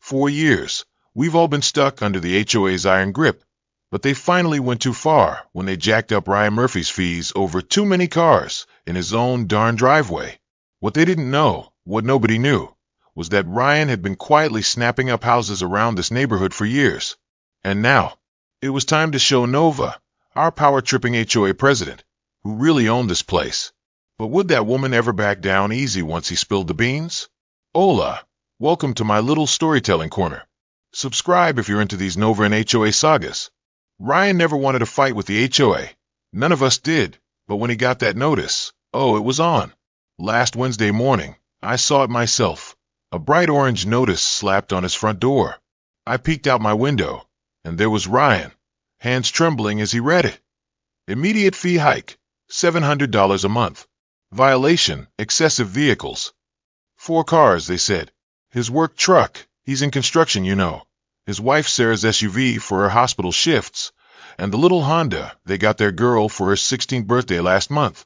4 years. We've all been stuck under the HOA's iron grip. But they finally went too far when they jacked up Ryan Murphy's fees over too many cars in his own darn driveway. What they didn't know, what nobody knew, was that Ryan had been quietly snapping up houses around this neighborhood for years. And now, it was time to show Nova, our power-tripping HOA president, who really owned this place. But would that woman ever back down easy once he spilled the beans? Hola! Welcome to my little storytelling corner. Subscribe if you're into these Nova and HOA sagas. Ryan never wanted to fight with the HOA. None of us did, but when he got that notice, oh, it was on. Last Wednesday morning, I saw it myself. A bright orange notice slapped on his front door. I peeked out my window, and there was Ryan, hands trembling as he read it. Immediate fee hike, $700 a month. Violation, excessive vehicles. 4 cars, they said. His work truck, he's in construction, you know. His wife Sarah's SUV for her hospital shifts, and the little Honda they got their girl for her 16th birthday last month.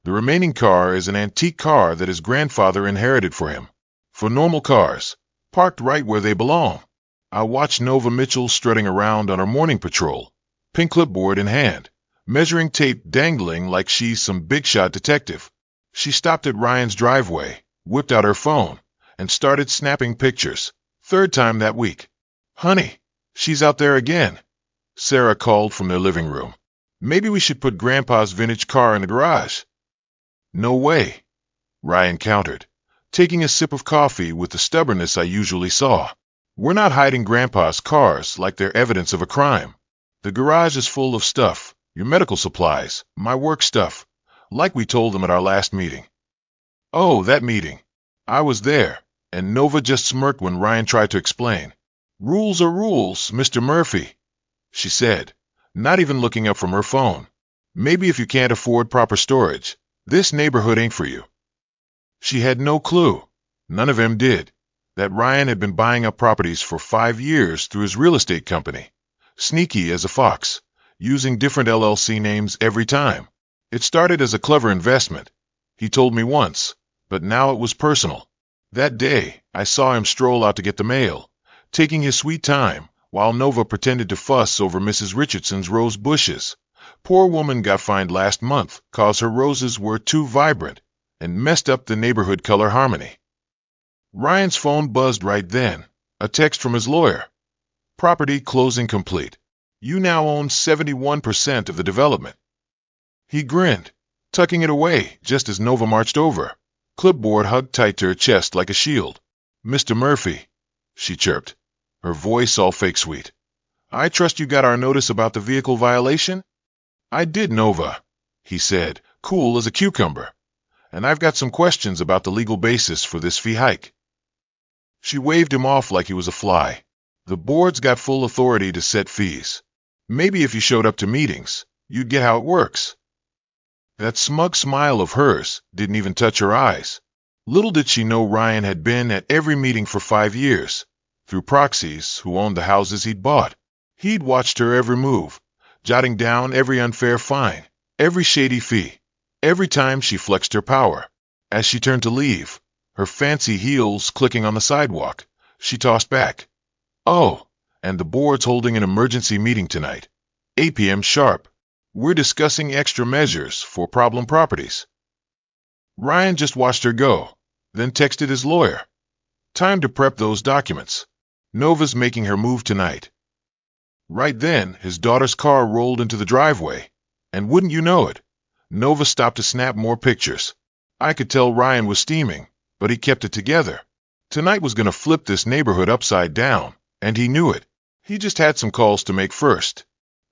The remaining car is an antique car that his grandfather inherited for him. For normal cars, parked right where they belong. I watched Nova Mitchell strutting around on her morning patrol, pink clipboard in hand, measuring tape dangling like she's some big-shot detective. She stopped at Ryan's driveway, whipped out her phone, and started snapping pictures. 3rd time that week. Honey, she's out there again, Sarah called from their living room. Maybe we should put Grandpa's vintage car in the garage. No way, Ryan countered, taking a sip of coffee with the stubbornness I usually saw. We're not hiding Grandpa's cars like they're evidence of a crime. The garage is full of stuff, your medical supplies, my work stuff, like we told them at our last meeting. Oh, that meeting. I was there, and Nova just smirked when Ryan tried to explain. Rules are rules, Mr. Murphy, she said, not even looking up from her phone. Maybe if you can't afford proper storage, this neighborhood ain't for you. She had no clue, none of them did, that Ryan had been buying up properties for 5 years through his real estate company, sneaky as a fox, using different LLC names every time. It started as a clever investment, he told me once, but now it was personal. That day, I saw him stroll out to get the mail, taking his sweet time, while Nova pretended to fuss over Mrs. Richardson's rose bushes. Poor woman got fined last month, 'cause her roses were too vibrant, and messed up the neighborhood color harmony. Ryan's phone buzzed right then, a text from his lawyer. Property closing complete. You now own 71% of the development. He grinned, tucking it away just as Nova marched over, clipboard hugged tight to her chest like a shield. Mr. Murphy, she chirped, her voice all fake sweet. I trust you got our notice about the vehicle violation? I did, Nova, he said, cool as a cucumber. And I've got some questions about the legal basis for this fee hike. She waved him off like he was a fly. The board's got full authority to set fees. Maybe if you showed up to meetings, you'd get how it works. That smug smile of hers didn't even touch her eyes. Little did she know Ryan had been at every meeting for 5 years, through proxies who owned the houses he'd bought. He'd watched her every move, jotting down every unfair fine, every shady fee, every time she flexed her power. As she turned to leave, her fancy heels clicking on the sidewalk, she tossed back. Oh, and the board's holding an emergency meeting tonight, 8 p.m. sharp. We're discussing extra measures for problem properties. Ryan just watched her go, then texted his lawyer. Time to prep those documents. Nova's making her move tonight. Right then, his daughter's car rolled into the driveway, and wouldn't you know it, Nova stopped to snap more pictures. I could tell Ryan was steaming, but he kept it together. Tonight was going to flip this neighborhood upside down, and he knew it. He just had some calls to make first.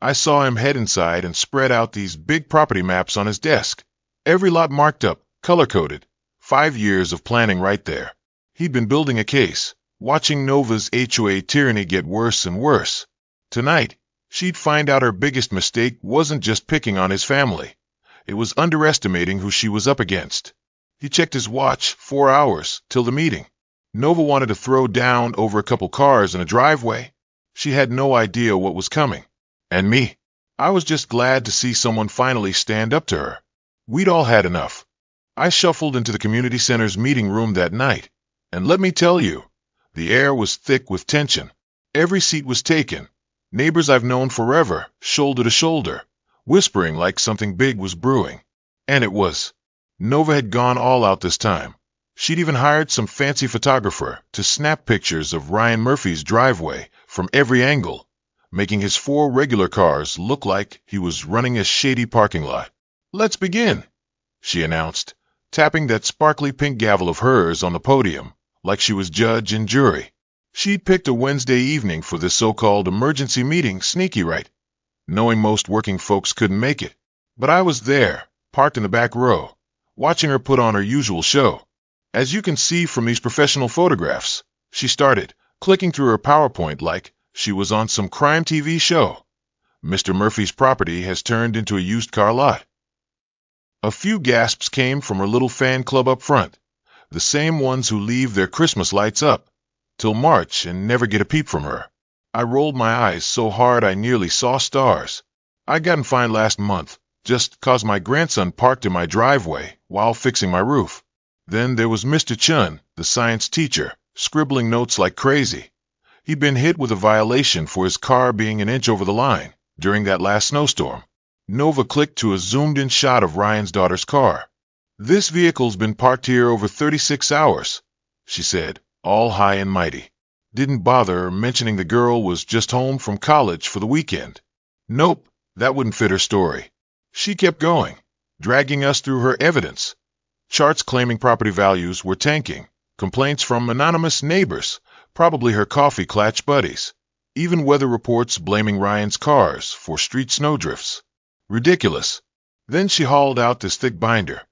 I saw him head inside and spread out these big property maps on his desk. Every lot marked up, color-coded. 5 years of planning right there. He'd been building a case, watching Nova's HOA tyranny get worse and worse. Tonight, she'd find out her biggest mistake wasn't just picking on his family. It was underestimating who she was up against. He checked his watch, 4 hours, till the meeting. Nova wanted to throw down over a couple cars in a driveway. She had no idea what was coming. And me, I was just glad to see someone finally stand up to her. We'd all had enough. I shuffled into the community center's meeting room that night, and let me tell you, The air was thick with tension. Every seat was taken. Neighbors I've known forever, shoulder to shoulder, whispering like something big was brewing. And it was. Nova had gone all out this time. She'd even hired some fancy photographer to snap pictures of Ryan Murphy's driveway from every angle, making his 4 regular cars look like he was running a shady parking lot. "Let's begin," she announced, tapping that sparkly pink gavel of hers on the podium, like she was judge and jury. She'd picked a Wednesday evening for this so-called emergency meeting, sneaky right, knowing most working folks couldn't make it. But I was there, parked in the back row, watching her put on her usual show. "As you can see from these professional photographs," she started, clicking through her PowerPoint like she was on some crime TV show. "Mr. Murphy's property has turned into a used car lot." A few gasps came from her little fan club up front, the same ones who leave their Christmas lights up till March and never get a peep from her. I rolled my eyes so hard I nearly saw stars. I'd gotten fined last month just 'cause my grandson parked in my driveway while fixing my roof. Then there was Mr. Chun, the science teacher, scribbling notes like crazy. He'd been hit with a violation for his car being an inch over the line during that last snowstorm. Nova clicked to a zoomed-in shot of Ryan's daughter's car. "This vehicle's been parked here over 36 hours, she said, all high and mighty. Didn't bother mentioning the girl was just home from college for the weekend. Nope, that wouldn't fit her story. She kept going, dragging us through her evidence. Charts claiming property values were tanking, complaints from anonymous neighbors, probably her coffee klatch buddies, even weather reports blaming Ryan's cars for street snowdrifts. Ridiculous. Then she hauled out this thick binder.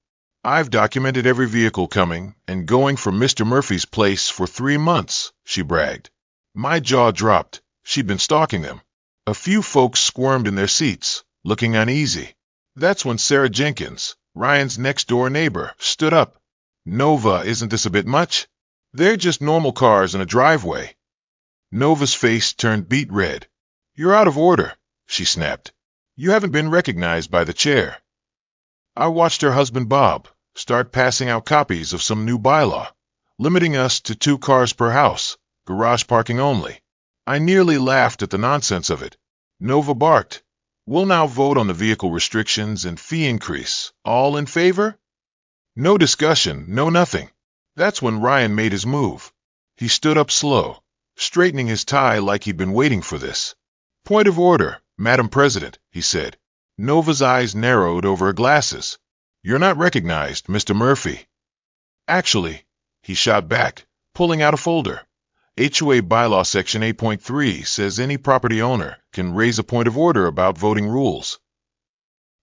"I've documented every vehicle coming and going from Mr. Murphy's place for 3 months, she bragged. My jaw dropped. She'd been stalking them. A few folks squirmed in their seats, looking uneasy. That's when Sarah Jenkins, Ryan's next-door neighbor, stood up. "Nova, isn't this a bit much? They're just normal cars in a driveway." Nova's face turned beet red. "You're out of order," she snapped. "You haven't been recognized by the chair." I watched her husband Bob start passing out copies of some new bylaw, limiting us to 2 cars per house, garage parking only. I nearly laughed at the nonsense of it. Nova barked, "We'll now vote on the vehicle restrictions and fee increase. All in favor?" No discussion, no nothing. That's when Ryan made his move. He stood up slow, straightening his tie like he'd been waiting for this. "Point of order, Madam President," he said. Nova's eyes narrowed over her glasses. "You're not recognized, Mr. Murphy." "Actually," he shot back, pulling out a folder. "HOA bylaw section 8.3 says any property owner can raise a point of order about voting rules."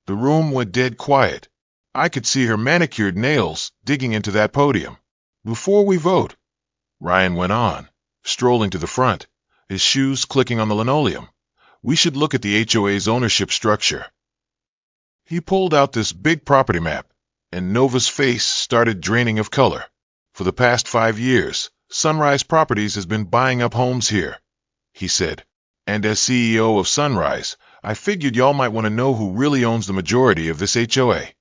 The room went dead quiet. I could see her manicured nails digging into that podium. "Before we vote," Ryan went on, strolling to the front, his shoes clicking on the linoleum, "we should look at the HOA's ownership structure." He pulled out this big property map, and Nova's face started draining of color. "For the past 5 years, Sunrise Properties has been buying up homes here," he said. "And as CEO of Sunrise, I figured y'all might want to know who really owns the majority of this HOA."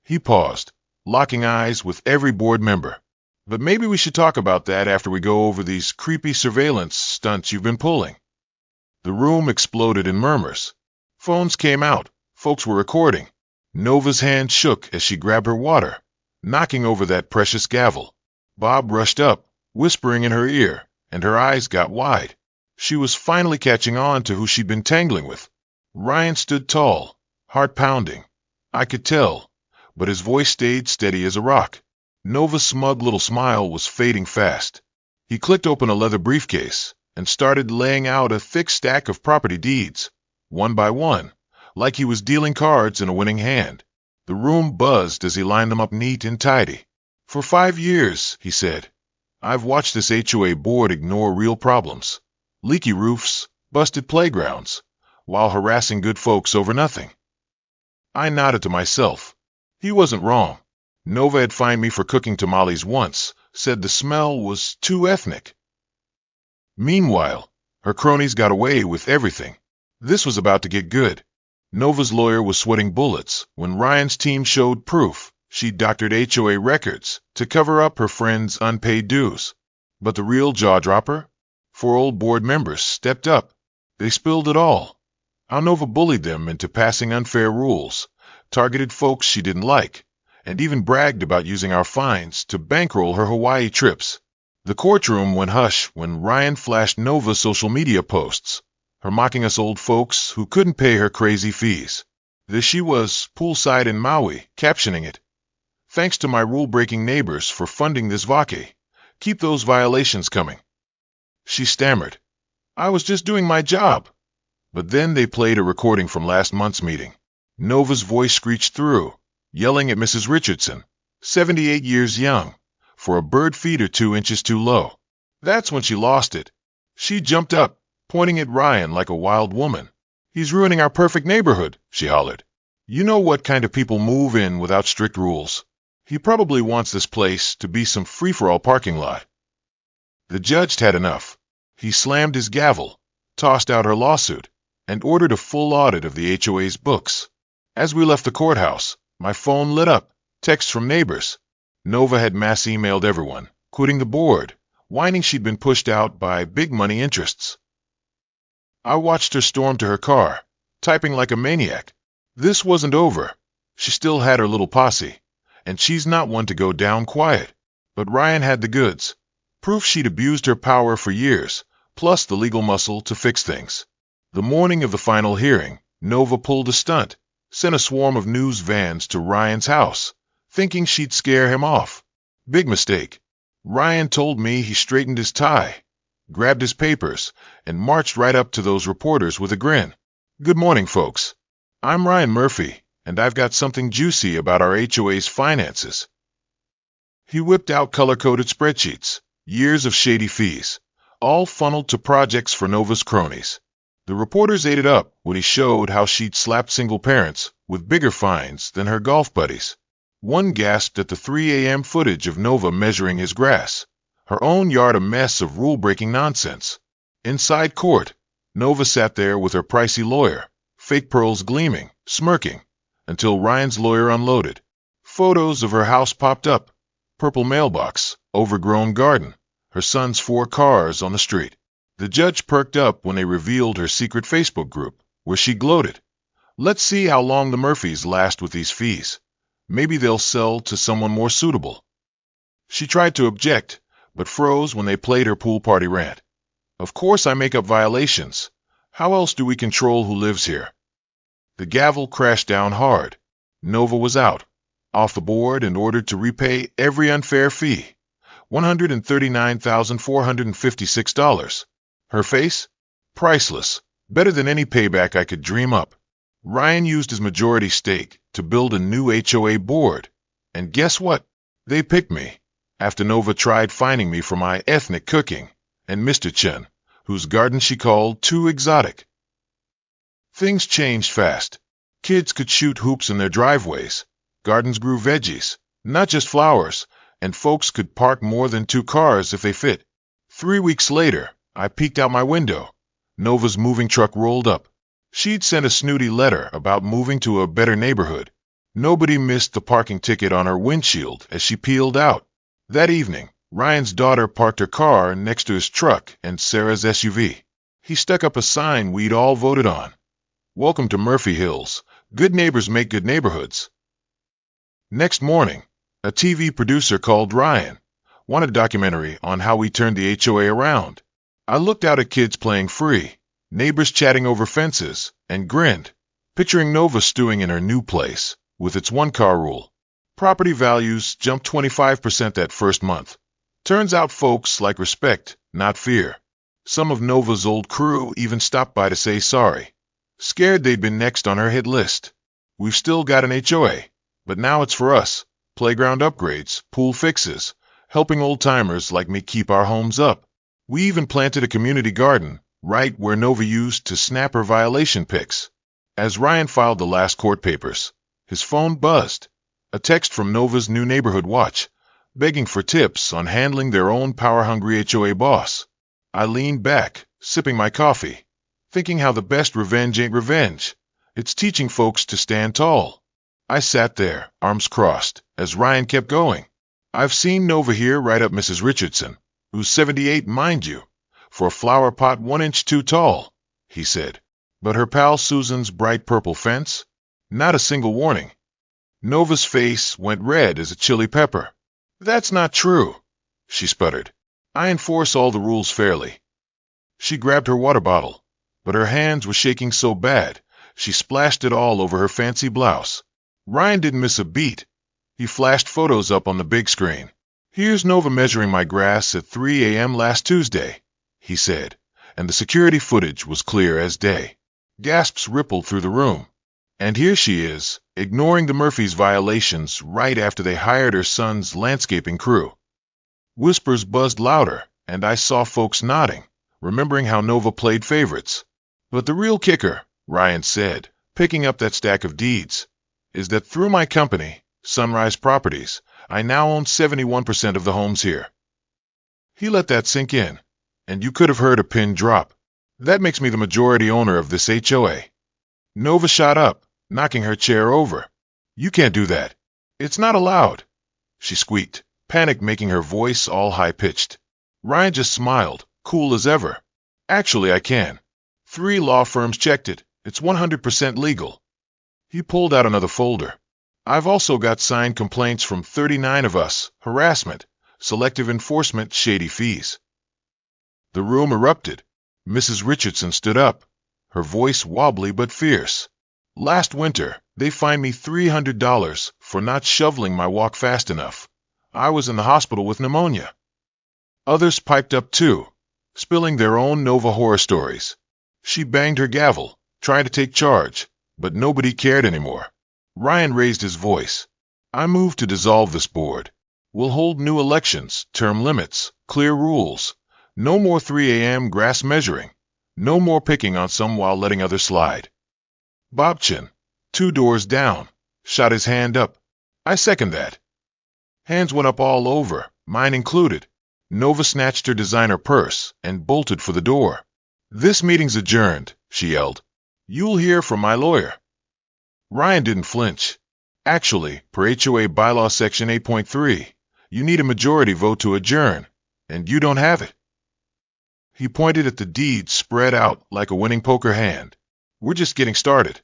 He paused, locking eyes with every board member. "But maybe we should talk about that after we go over these creepy surveillance stunts you've been pulling." The room exploded in murmurs. Phones came out. Folks were recording. Nova's hand shook as she grabbed her water, knocking over that precious gavel. Bob rushed up, whispering in her ear, and her eyes got wide. She was finally catching on to who she'd been tangling with. Ryan stood tall, heart pounding. I could tell, but his voice stayed steady as a rock. Nova's smug little smile was fading fast. He clicked open a leather briefcase and started laying out a thick stack of property deeds, one by one, like he was dealing cards in a winning hand. The room buzzed as he lined them up neat and tidy. "For 5 years," he said, "I've watched this HOA board ignore real problems. Leaky roofs, busted playgrounds, while harassing good folks over nothing." I nodded to myself. He wasn't wrong. Nova had fined me for cooking tamales once, said the smell was too ethnic. Meanwhile, her cronies got away with everything. This was about to get good. Nova's lawyer was sweating bullets when Ryan's team showed proof she'd doctored HOA records to cover up her friend's unpaid dues. But the real jaw-dropper? 4 old board members stepped up. They spilled it all. How Nova bullied them into passing unfair rules, targeted folks she didn't like, and even bragged about using our fines to bankroll her Hawaii trips. The courtroom went hush when Ryan flashed Nova's social media posts, her mocking us old folks who couldn't pay her crazy fees. There she was, poolside in Maui, captioning it, "Thanks to my rule-breaking neighbors for funding this vacay. Keep those violations coming." She stammered, "I was just doing my job." But then they played a recording from last month's meeting. Nova's voice screeched through, yelling at Mrs. Richardson, 78 years young, for a bird feeder 2 inches too low. That's when she lost it. She jumped up, pointing at Ryan like a wild woman. "He's ruining our perfect neighborhood," she hollered. "You know what kind of people move in without strict rules. He probably wants this place to be some free-for-all parking lot." The judge had enough. He slammed his gavel, tossed out her lawsuit, and ordered a full audit of the HOA's books. As we left the courthouse, my phone lit up, texts from neighbors. Nova had mass emailed everyone, quitting the board, whining she'd been pushed out by big money interests. I watched her storm to her car, typing like a maniac. This wasn't over. She still had her little posse, and she's not one to go down quiet. But Ryan had the goods, proof she'd abused her power for years, plus the legal muscle to fix things. The morning of the final hearing, Nova pulled a stunt, sent a swarm of news vans to Ryan's house, thinking she'd scare him off. Big mistake. Ryan told me he straightened his tie, grabbed his papers, and marched right up to those reporters with a grin. "Good morning, folks. I'm Ryan Murphy, and I've got something juicy about our HOA's finances." He whipped out color-coded spreadsheets, years of shady fees, all funneled to projects for Nova's cronies. The reporters ate it up when he showed how she'd slapped single parents with bigger fines than her golf buddies. One gasped at the 3 a.m. footage of Nova measuring his grass, her own yard a mess of rule-breaking nonsense. Inside court, Nova sat there with her pricey lawyer, fake pearls gleaming, smirking, until Ryan's lawyer unloaded. Photos of her house popped up, purple mailbox, overgrown garden, her son's 4 cars on the street. The judge perked up when they revealed her secret Facebook group, where she gloated. "Let's see how long the Murphys last with these fees. Maybe they'll sell to someone more suitable." She tried to object, but froze when they played her pool party rant. "Of course I make up violations. How else do we control who lives here?" The gavel crashed down hard. Nova was out, off the board and ordered to repay every unfair fee. $139,456. Her face? Priceless. Better than any payback I could dream up. Ryan used his majority stake to build a new HOA board. And guess what? They picked me, after Nova tried fining me for my ethnic cooking, and Mr. Chen, whose garden she called too exotic. Things changed fast. Kids could shoot hoops in their driveways. Gardens grew veggies, not just flowers, and folks could park more than 2 cars if they fit. 3 weeks later, I peeked out my window. Nova's moving truck rolled up. She'd sent a snooty letter about moving to a better neighborhood. Nobody missed the parking ticket on her windshield as she peeled out. That evening, Ryan's daughter parked her car next to his truck and Sarah's SUV. He stuck up a sign we'd all voted on. "Welcome to Murphy Hills. Good neighbors make good neighborhoods." Next morning, a TV producer called Ryan, wanted a documentary on how we turned the HOA around. I looked out at kids playing free, neighbors chatting over fences, and grinned, picturing Nova stewing in her new place, with its 1-car rule. Property values jumped 25% that first month. Turns out folks like respect, not fear. Some of Nova's old crew even stopped by to say sorry, scared they'd been next on her hit list. We've still got an HOA, but now it's for us. Playground upgrades, pool fixes, helping old-timers like me keep our homes up. We even planted a community garden right where Nova used to snap her violation pics. As Ryan filed the last court papers, his phone buzzed. A text from Nova's new neighborhood watch, begging for tips on handling their own power-hungry HOA boss. I leaned back, sipping my coffee, thinking how the best revenge ain't revenge. It's teaching folks to stand tall. I sat there, arms crossed, as Ryan kept going. "I've seen Nova here write up Mrs. Richardson. It was 78, mind you, for a flower pot 1 inch too tall, he said. But her pal Susan's bright purple fence? Not a single warning. Nova's face went red as a chili pepper. That's not true, she sputtered. I enforce all the rules fairly. She grabbed her water bottle, but her hands were shaking so bad, she splashed it all over her fancy blouse. Ryan didn't miss a beat. He flashed photos up on the big screen. Here's Nova measuring my grass at 3 a.m. last Tuesday, he said, and the security footage was clear as day. Gasps rippled through the room. And here she is, ignoring the Murphys' violations right after they hired her son's landscaping crew. Whispers buzzed louder, and I saw folks nodding, remembering how Nova played favorites. But the real kicker, Ryan said, picking up that stack of deeds, is that through my company, Sunrise Properties, I now own 71% of the homes here. He let that sink in, and you could have heard a pin drop. That makes me the majority owner of this HOA. Nova shot up, knocking her chair over. You can't do that. It's not allowed, she squeaked, panic making her voice all high-pitched. Ryan just smiled, cool as ever. Actually, I can. 3 law firms checked it. It's 100% legal. He pulled out another folder. I've also got signed complaints from 39 of us, harassment, selective enforcement, shady fees. The room erupted. Mrs. Richardson stood up, her voice wobbly but fierce. Last winter, they fined me $300 for not shoveling my walk fast enough. I was in the hospital with pneumonia. Others piped up too, spilling their own Nova horror stories. She banged her gavel, trying to take charge, but nobody cared anymore. Ryan raised his voice. I move to dissolve this board. We'll hold new elections, term limits, clear rules. No more 3 a.m. grass measuring. No more picking on some while letting others slide. Bobchin, 2 doors down, shot his hand up. I second that. Hands went up all over, mine included. Nova snatched her designer purse and bolted for the door. This meeting's adjourned, she yelled. You'll hear from my lawyer. Ryan didn't flinch. Actually, per HOA bylaw section 8.3, you need a majority vote to adjourn, and you don't have it. He pointed at the deeds spread out like a winning poker hand. We're just getting started.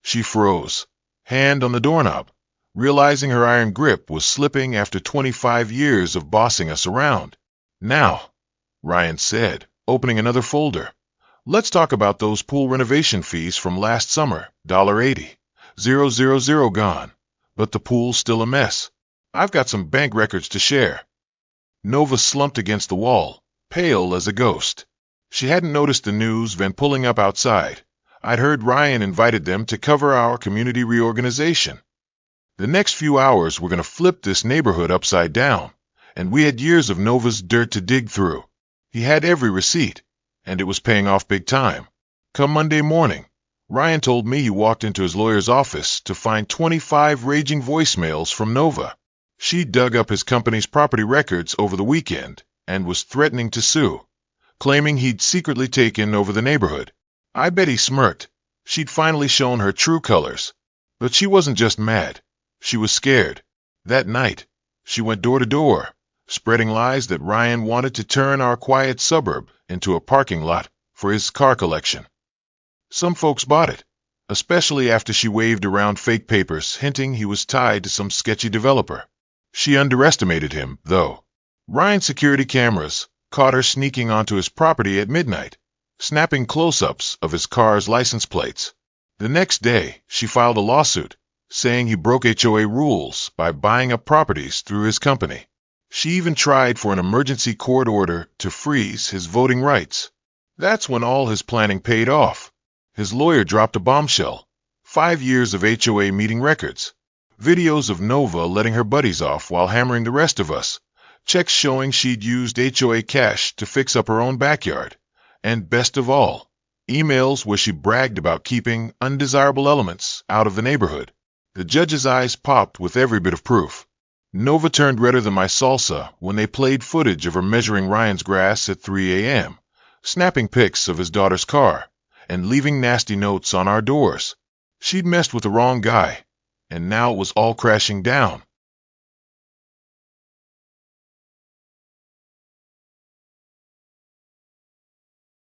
She froze, hand on the doorknob, realizing her iron grip was slipping after 25 years of bossing us around. Now, Ryan said, opening another folder, let's talk about those pool renovation fees from last summer, $1.80. 000 gone, but the pool's still a mess. I've got some bank records to share. Nova slumped against the wall, pale as a ghost. She hadn't noticed the news been pulling up outside. I'd heard Ryan invited them to cover our community reorganization. The next few hours were going to flip this neighborhood upside down, and we had years of Nova's dirt to dig through. He had every receipt, and it was paying off big time. Come Monday morning, Ryan told me he walked into his lawyer's office to find 25 raging voicemails from Nova. She dug up his company's property records over the weekend and was threatening to sue, claiming he'd secretly taken over the neighborhood. I bet he smirked. She'd finally shown her true colors. But she wasn't just mad. She was scared. That night, she went door to door, spreading lies that Ryan wanted to turn our quiet suburb into a parking lot for his car collection. Some folks bought it, especially after she waved around fake papers hinting he was tied to some sketchy developer. She underestimated him, though. Ryan's security cameras caught her sneaking onto his property at midnight, snapping close-ups of his car's license plates. The next day, she filed a lawsuit, saying he broke HOA rules by buying up properties through his company. She even tried for an emergency court order to freeze his voting rights. That's when all his planning paid off. His lawyer dropped a bombshell. 5 years of HOA meeting records. Videos of Nova letting her buddies off while hammering the rest of us. Checks showing she'd used HOA cash to fix up her own backyard. And best of all, emails where she bragged about keeping undesirable elements out of the neighborhood. The judge's eyes popped with every bit of proof. Nova turned redder than my salsa when they played footage of her measuring Ryan's grass at 3 a.m., snapping pics of his daughter's car, and leaving nasty notes on our doors. She'd messed with the wrong guy, and now it was all crashing down.